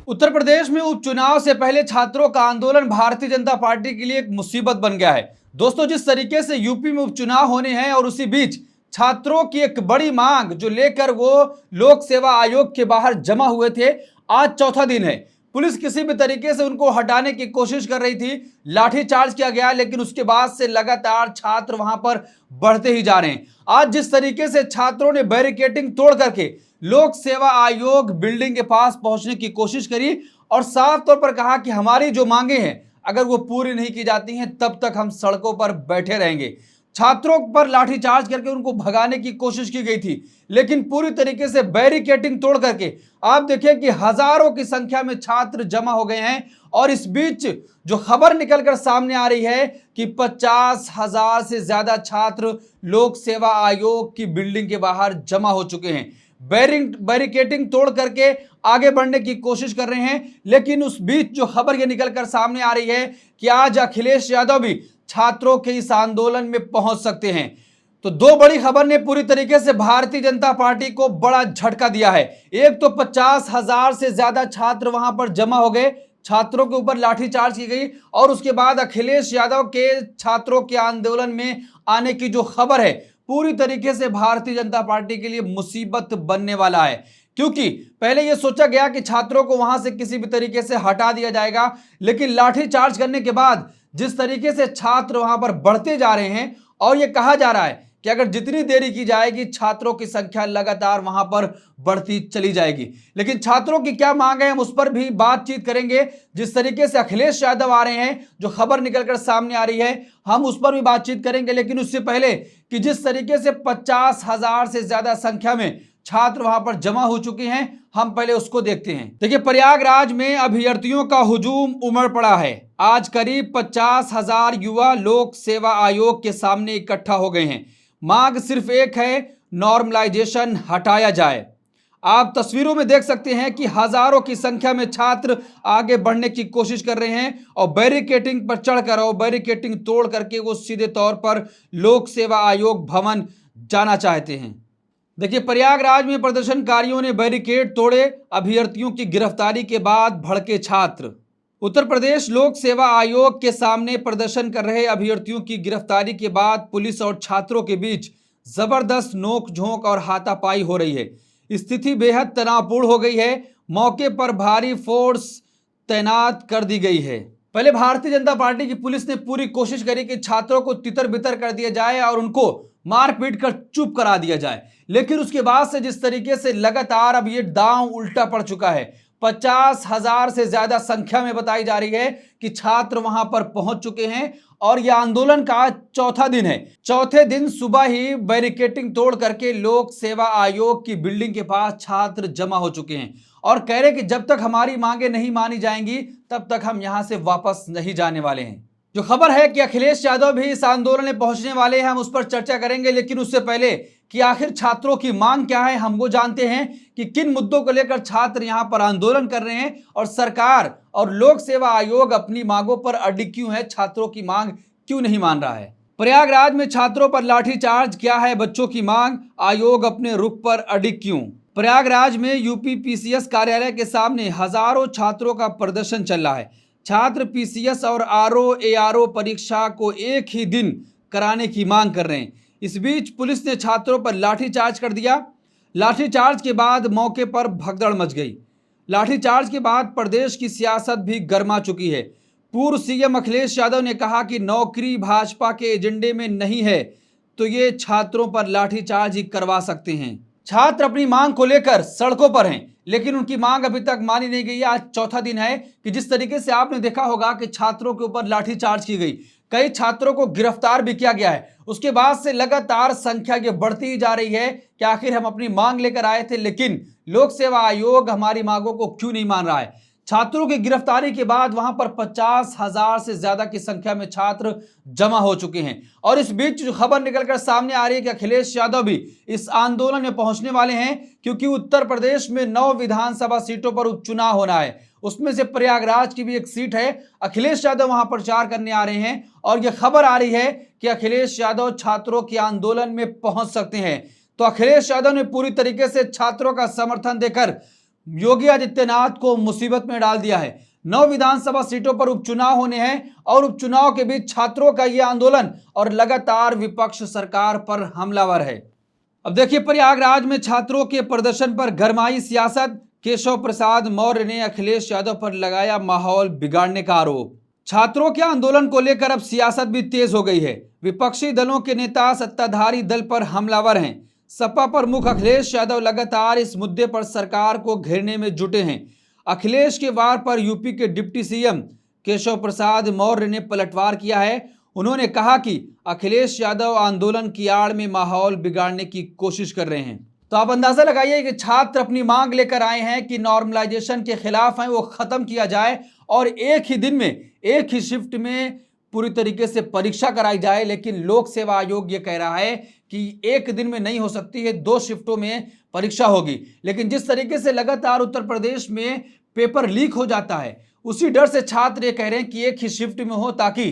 उत्तर प्रदेश में उपचुनाव से पहले छात्रों का आंदोलन भारतीय जनता पार्टी के लिए एक मुसीबत बन गया है। दोस्तों, जिस तरीके से यूपी में उपचुनाव होने हैं और उसी बीच छात्रों की एक बड़ी मांग जो लेकर वो लोक सेवा आयोग के बाहर जमा हुए थे, आज चौथा दिन है। पुलिस किसी भी तरीके से उनको हटाने की कोशिश कर रही थी, लाठीचार्ज किया गया, लेकिन उसके बाद से लगातार छात्र वहां पर बढ़ते ही जा रहे हैं। आज जिस तरीके से छात्रों ने बैरिकेडिंग तोड़ करके लोक सेवा आयोग बिल्डिंग के पास पहुंचने की कोशिश करी और साफ तौर पर कहा कि हमारी जो मांगे हैं अगर वो पूरी नहीं की जाती हैं तब तक हम सड़कों पर बैठे रहेंगे। छात्रों पर लाठीचार्ज करके उनको भगाने की कोशिश की गई थी, लेकिन पूरी तरीके से बैरिकेडिंग तोड़ करके आप देखिए कि हजारों की संख्या में छात्र जमा हो गए हैं। और इस बीच जो खबर निकलकर सामने आ रही है कि 50,000 से ज्यादा छात्र लोक सेवा आयोग की बिल्डिंग के बाहर जमा हो चुके हैं, बैरिकेडिंग तोड़ करके आगे बढ़ने की कोशिश कर रहे हैं। लेकिन उस बीच जो खबर ये निकलकर सामने आ रही है कि आज अखिलेश यादव भी छात्रों के इस आंदोलन में पहुंच सकते हैं। तो दो बड़ी खबर ने पूरी तरीके से भारतीय जनता पार्टी को बड़ा झटका दिया है। एक तो 50,000 से ज्यादा छात्र वहां पर जमा हो गए, छात्रों के ऊपर लाठीचार्ज की गई, और उसके बाद अखिलेश यादव के छात्रों के आंदोलन में आने की जो खबर है पूरी तरीके से भारतीय जनता पार्टी के लिए मुसीबत बनने वाला है। क्योंकि पहले यह सोचा गया कि छात्रों को वहां से किसी भी तरीके से हटा दिया जाएगा, लेकिन लाठीचार्ज करने के बाद जिस तरीके से छात्र वहां पर बढ़ते जा रहे हैं और यह कहा जा रहा है कि अगर जितनी देरी की जाएगी छात्रों की संख्या लगातार वहां पर बढ़ती चली जाएगी। लेकिन छात्रों की क्या मांग है हम उस पर भी बातचीत करेंगे। जिस तरीके से अखिलेश यादव आ रहे हैं, जो खबर निकलकर सामने आ रही है, हम उस पर भी बातचीत करेंगे। लेकिन उससे पहले कि जिस तरीके से 50,000 से ज्यादा संख्या में छात्र वहां पर जमा हो चुके हैं, हम पहले उसको देखते हैं। देखिए, प्रयागराज में अभ्यर्थियों का हुजूम उमड़ पड़ा है। आज करीब 50,000 युवा लोक सेवा आयोग के सामने इकट्ठा हो गए हैं। मांग सिर्फ एक है, नॉर्मलाइजेशन हटाया जाए। आप तस्वीरों में देख सकते हैं कि हजारों की संख्या में छात्र आगे बढ़ने की कोशिश कर रहे हैं और बैरिकेडिंग पर चढ़कर और बैरिकेडिंग तोड़ करके वो सीधे तौर पर लोक सेवा आयोग भवन जाना चाहते हैं। देखिए, प्रयागराज में प्रदर्शनकारियों ने बैरिकेड तोड़े, अभ्यर्थियों की गिरफ्तारी के बाद भड़के छात्र। उत्तर प्रदेश लोक सेवा आयोग के सामने प्रदर्शन कर रहे अभ्यर्थियों की गिरफ्तारी के बाद पुलिस और छात्रों के बीच जबरदस्त नोकझोंक और हाथापाई हो रही है। स्थिति बेहद तनावपूर्ण हो गई है। मौके पर भारी फोर्स तैनात कर दी गई है। पहले भारतीय जनता पार्टी की पुलिस ने पूरी कोशिश करी कि छात्रों को तितर बितर कर दिया जाए और उनको मारपीट कर चुप करा दिया जाए, लेकिन उसके बाद से जिस तरीके से लगातार अब ये दांव उल्टा पड़ चुका है, 50,000 से ज्यादा संख्या में बताई जा रही है कि छात्र वहां पर पहुंच चुके हैं और यह आंदोलन का चौथा दिन है। चौथे दिन सुबह ही बैरिकेडिंग तोड़ करके लोक सेवा आयोग की बिल्डिंग के पास छात्र जमा हो चुके हैं और कह रहे कि जब तक हमारी मांगे नहीं मानी जाएंगी तब तक हम यहां से वापस नहीं जाने वाले हैं। जो खबर है कि अखिलेश यादव भी इस आंदोलन में पहुंचने वाले हैं, हम उस पर चर्चा करेंगे। लेकिन उससे पहले कि आखिर छात्रों की मांग क्या है, हम वो जानते हैं कि किन मुद्दों को लेकर छात्र यहां पर आंदोलन कर रहे हैं और सरकार और लोक सेवा आयोग अपनी मांगों पर अडिग क्यों है, छात्रों की मांग क्यों नहीं मान रहा है। प्रयागराज में छात्रों पर लाठीचार्ज, क्या है बच्चों की मांग, आयोग अपने रुख पर अडिग क्यों। प्रयागराज में यूपी पीसीएस कार्यालय के सामने हजारों छात्रों का प्रदर्शन चल रहा है। छात्र पीसीएस और आरओ एआरओ परीक्षा को एक ही दिन कराने की मांग कर रहे हैं। इस बीच पुलिस ने छात्रों पर लाठीचार्ज कर दिया। लाठीचार्ज के बाद मौके पर भगदड़ मच गई। लाठीचार्ज के बाद प्रदेश की सियासत भी गर्मा चुकी है। पूर्व सीएम अखिलेश यादव ने कहा कि नौकरी भाजपा के एजेंडे में नहीं है तो ये छात्रों पर लाठीचार्ज ही करवा सकते हैं। छात्र अपनी मांग को लेकर सड़कों पर हैं, लेकिन उनकी मांग अभी तक मानी नहीं गई है। आज चौथा दिन है कि जिस तरीके से आपने देखा होगा कि छात्रों के ऊपर लाठीचार्ज की गई, कई छात्रों को गिरफ्तार भी किया गया है। उसके बाद से लगातार संख्या ये बढ़ती ही जा रही है कि आखिर हम अपनी मांग लेकर आए थे, लेकिन लोक सेवा आयोग हमारी मांगों को क्यों नहीं मान रहा है। छात्रों की गिरफ्तारी के बाद वहां पर 50,000 से ज्यादा की संख्या में छात्र जमा हो चुके हैं और इस बीच जो खबर निकलकर सामने आ रही है कि अखिलेश यादव भी इस आंदोलन में पहुंचने वाले हैं, क्योंकि उत्तर प्रदेश में 9 विधानसभा सीटों पर उपचुनाव होना है। उसमें से प्रयागराज की भी एक सीट है। अखिलेश यादव वहां प्रचार करने आ रहे हैं और यह खबर आ रही है कि अखिलेश यादव छात्रों के आंदोलन में पहुंच सकते हैं। तो अखिलेश यादव ने पूरी तरीके से छात्रों का समर्थन देकर योगी आदित्यनाथ को मुसीबत में डाल दिया है। 9 विधानसभा सीटों पर उपचुनाव होने हैं और उपचुनाव के बीच छात्रों का यह आंदोलन और लगातार विपक्ष सरकार पर हमलावर है। अब देखिए, प्रयागराज में छात्रों के प्रदर्शन पर गरमाई सियासत। केशव प्रसाद मौर्य ने अखिलेश यादव पर लगाया माहौल बिगाड़ने का आरोप। छात्रों के आंदोलन को लेकर अब सियासत भी तेज हो गई है। विपक्षी दलों के नेता सत्ताधारी दल पर हमलावर हैं। सपा प्रमुख अखिलेश यादव लगातार इस मुद्दे पर सरकार को घेरने में जुटे हैं। अखिलेश के वार पर यूपी के डिप्टी सीएम केशव प्रसाद मौर्य ने पलटवार किया है। उन्होंने कहा कि अखिलेश यादव आंदोलन की आड़ में माहौल बिगाड़ने की कोशिश कर रहे हैं। तो आप अंदाजा लगाइए कि छात्र अपनी मांग लेकर आए हैं कि नॉर्मलाइजेशन के खिलाफ हैं, वो खत्म किया जाए और एक ही दिन में, एक ही शिफ्ट में पूरी तरीके से परीक्षा कराई जाए। लेकिन लोक सेवा आयोग ये कह रहा है कि एक दिन में नहीं हो सकती है, 2 शिफ्टों में परीक्षा होगी। लेकिन जिस तरीके से लगातार उत्तर प्रदेश में पेपर लीक हो जाता है, उसी डर से छात्र ये कह रहे हैं कि एक ही शिफ्ट में हो ताकि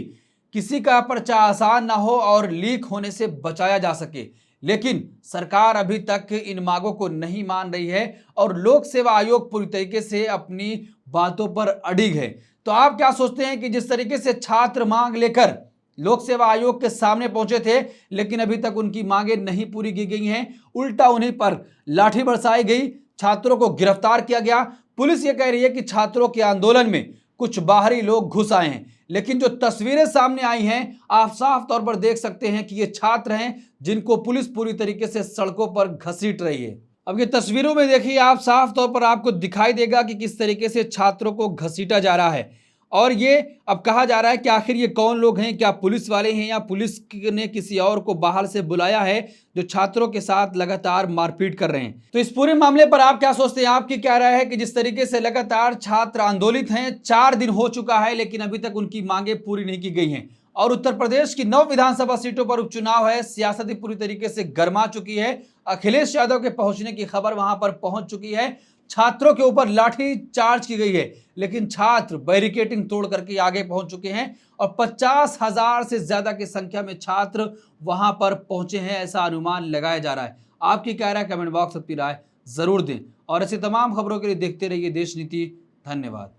किसी का पर्चा आसान ना हो और लीक होने से बचाया जा सके। लेकिन सरकार अभी तक इन मांगों को नहीं मान रही है और लोक सेवा आयोग पूरी तरीके से अपनी बातों पर अडिग है। तो आप क्या सोचते हैं कि जिस तरीके से छात्र मांग लेकर लोक सेवा आयोग के सामने पहुंचे थे, लेकिन अभी तक उनकी मांगें नहीं पूरी की गई हैं, उल्टा उन्हीं पर लाठी बरसाई गई, छात्रों को गिरफ्तार किया गया। पुलिस ये कह रही है कि छात्रों के आंदोलन में कुछ बाहरी लोग घुस आए हैं। लेकिन जो तस्वीरें सामने आई हैं, आप साफ तौर पर देख सकते हैं कि ये छात्र हैं जिनको पुलिस पूरी तरीके से सड़कों पर घसीट रही है। अब ये तस्वीरों में देखिए, आप साफ तौर पर आपको दिखाई देगा कि किस तरीके से छात्रों को घसीटा जा रहा है। और ये अब कहा जा रहा है कि आखिर ये कौन लोग हैं, क्या पुलिस वाले हैं या पुलिस ने किसी और को बाहर से बुलाया है जो छात्रों के साथ लगातार मारपीट कर रहे हैं। तो इस पूरे मामले पर आप क्या सोचते हैं, आपकी क्या राय है कि जिस तरीके से लगातार छात्र आंदोलित हैं, 4 दिन हो चुका है लेकिन अभी तक उनकी मांगे पूरी नहीं की गई हैं और उत्तर प्रदेश की 9 विधानसभा सीटों पर उपचुनाव है, सियासत पूरी तरीके से गर्मा चुकी है। अखिलेश यादव के पहुंचने की खबर वहां पर पहुंच चुकी है। छात्रों के ऊपर लाठी चार्ज की गई है, लेकिन छात्र बैरिकेडिंग तोड़ करके आगे पहुंच चुके हैं और 50,000 से ज्यादा की संख्या में छात्र वहां पर पहुंचे हैं, ऐसा अनुमान लगाया जा रहा है। आपकी क्या राय, कमेंट बॉक्स अपनी राय जरूर दें और ऐसी तमाम खबरों के लिए देखते रहिए देश नीति। धन्यवाद।